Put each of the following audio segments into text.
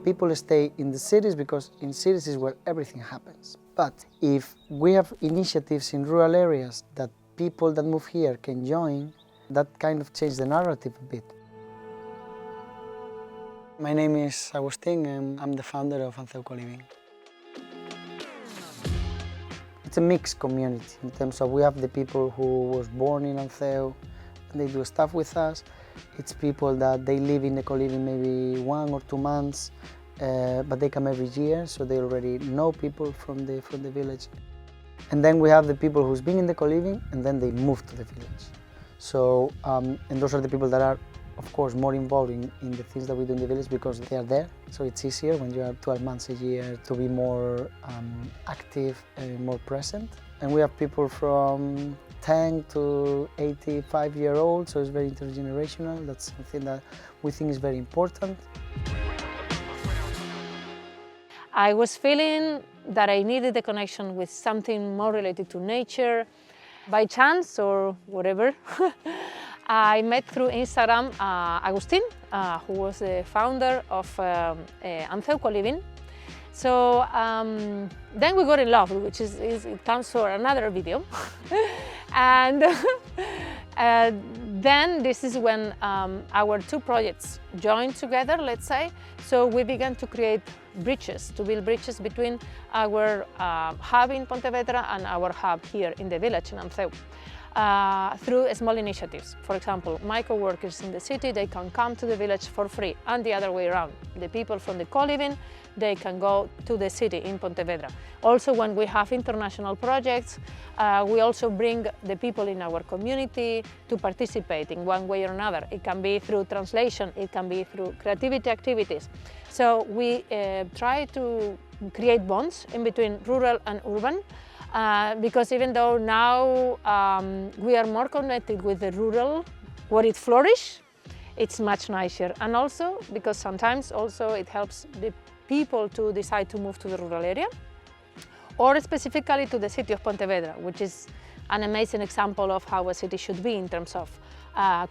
People stay in the cities because in cities is where everything happens. But if we have initiatives in rural areas that people that move here can join, that kind of changes the narrative a bit. My name is Agustín and I'm the founder of Anceu Coliving. It's a mixed community in terms of we have the people who was born in Anceu and they do stuff with us. It's people that they live in the co-living maybe 1 or 2 months, but they come every year, so they already know people from the village. And then we have the people who's been in the co-living and then they move to the village. So, and those are the people that are, of course, more involved in the things that we do in the village because they are there. So it's easier when you are 12 months a year to be more active and more present. And we have people from 10 to 85-year-olds, so it's very intergenerational. That's something that we think is very important. I was feeling that I needed a connection with something more related to nature. By chance or whatever, I met through Instagram Agustín, who was the founder of Anceu Coliving. So then we got in love, which it comes for another video. And then this is when our two projects joined together, let's say. So we began to create bridges, to build bridges between our hub in Pontevedra and our hub here in the village in Anceu. Through small initiatives. For example, my co-workers in the city, they can come to the village for free, and the other way around. The people from the co-living, they can go to the city in Pontevedra. Also, when we have international projects, we also bring the people in our community to participate in one way or another. It can be through translation, it can be through creativity activities. So we try to create bonds in between rural and urban, because even though now we are more connected with the rural, where it flourishes, it's much nicer. And also because sometimes also it helps the people to decide to move to the rural area, or specifically to the city of Pontevedra, which is an amazing example of how a city should be in terms of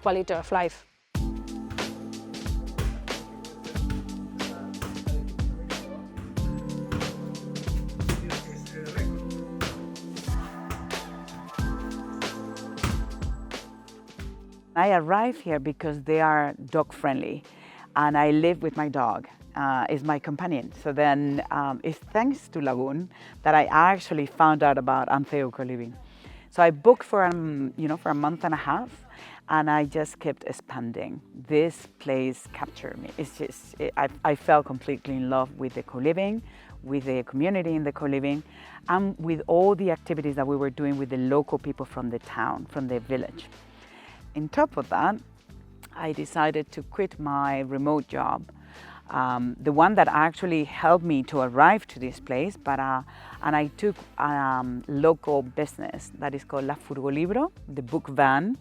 quality of life. I arrived here because they are dog friendly and I live with my dog, is my companion. So then it's thanks to Lagoon that I actually found out about Anceu Coliving. So I booked for a month and a half and I just kept expanding. This place captured me. It's just, I fell completely in love with the co-living, with the community in the co-living, and with all the activities that we were doing with the local people from the town, from the village. On top of that, I decided to quit my remote job, the one that actually helped me to arrive to this place, and I took a local business that is called La Furgolibro, the book van,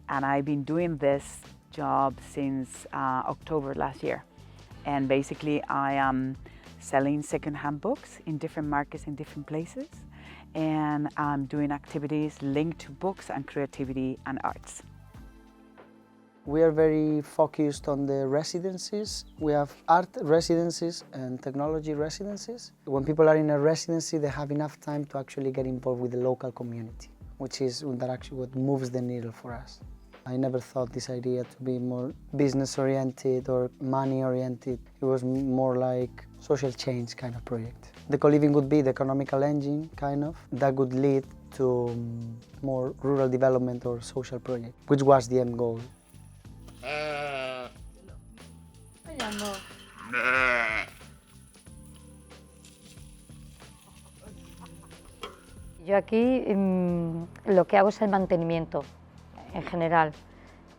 and I've been doing this job since October last year. And basically I am selling second-hand books in different markets in different places, and I'm doing activities linked to books and creativity and arts. We are very focused on the residencies. We have art residencies and technology residencies. When people are in a residency, they have enough time to actually get involved with the local community, which is actually what moves the needle for us. I never thought this idea to be more business-oriented or money-oriented. It was more like social change kind of project. The co-living would be the economical engine, kind of, that would lead to more rural development or social project, which was the end goal. Yo aquí lo que hago es el mantenimiento en general,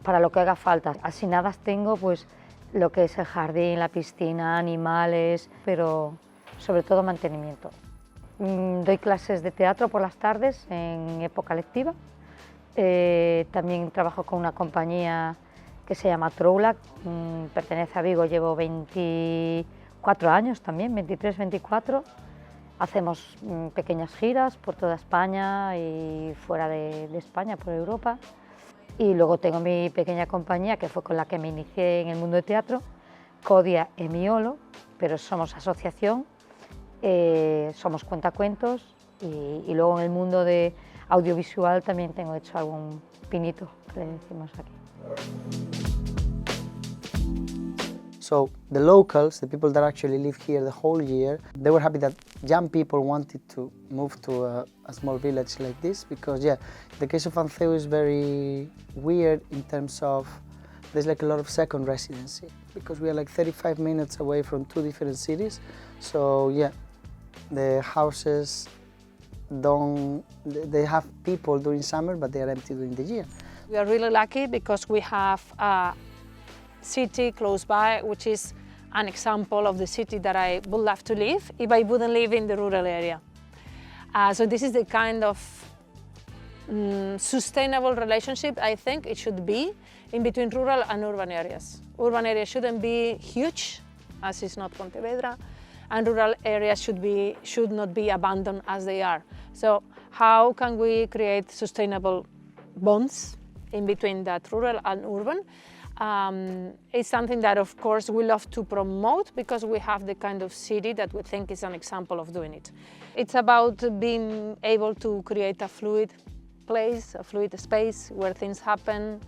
para lo que haga falta. Asignadas tengo pues lo que es el jardín, la piscina, animales, pero sobre todo mantenimiento. Doy clases de teatro por las tardes en época lectiva. También trabajo con una compañía que se llama Arroelo, pertenece a Vigo, llevo 24 años también, 23, 24. Hacemos pequeñas giras por toda España y fuera de España, por Europa. Y luego tengo mi pequeña compañía, que fue con la que me inicié en el mundo del teatro, Codia e Miolo, pero somos asociación, somos cuentacuentos y luego en el mundo de audiovisual también tengo hecho algún pinito, que le decimos aquí. So the locals, the people that actually live here the whole year, they were happy that young people wanted to move to a small village like this because, yeah, the case of Anceu is very weird in terms of there's like a lot of second residency because we are like 35 minutes away from two different cities. So, yeah, the houses they have people during summer, but they are empty during the year. We are really lucky because we have a city close by, which is an example of the city that I would love to live if I wouldn't live in the rural area. So this is the kind of sustainable relationship I think it should be in between rural and urban areas. Urban areas shouldn't be huge, as is not Pontevedra, and rural areas should not be abandoned as they are. So how can we create sustainable bonds in between that rural and urban? It's something that, of course, we love to promote because we have the kind of city that we think is an example of doing it. It's about being able to create a fluid place, a fluid space where things happen,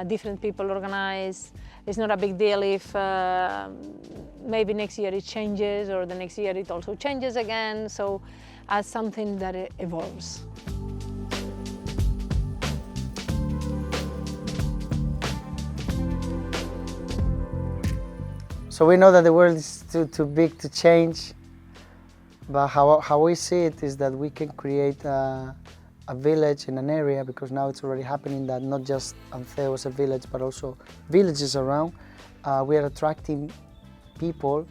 different people organize. It's not a big deal if maybe next year it changes or the next year it also changes again. So as something that evolves. So we know that the world is too big to change, but how we see it is that we can create a village in an area, because now it's already happening that not just Anceu as a village, but also villages around. We are attracting people,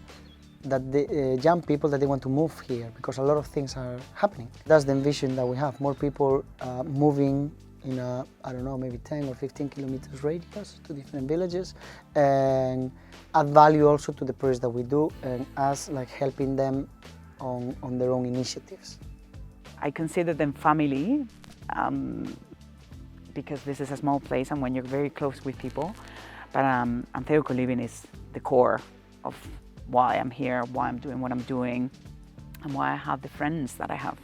young people that they want to move here, because a lot of things are happening. That's the vision that we have, more people moving in a, I don't know, maybe 10 or 15 kilometers radius to different villages, and add value also to the projects that we do, and us like helping them on their own initiatives. I consider them family because this is a small place and when you're very close with people, but Anceu Coliving is the core of why I'm here, why I'm doing what I'm doing, and why I have the friends that I have.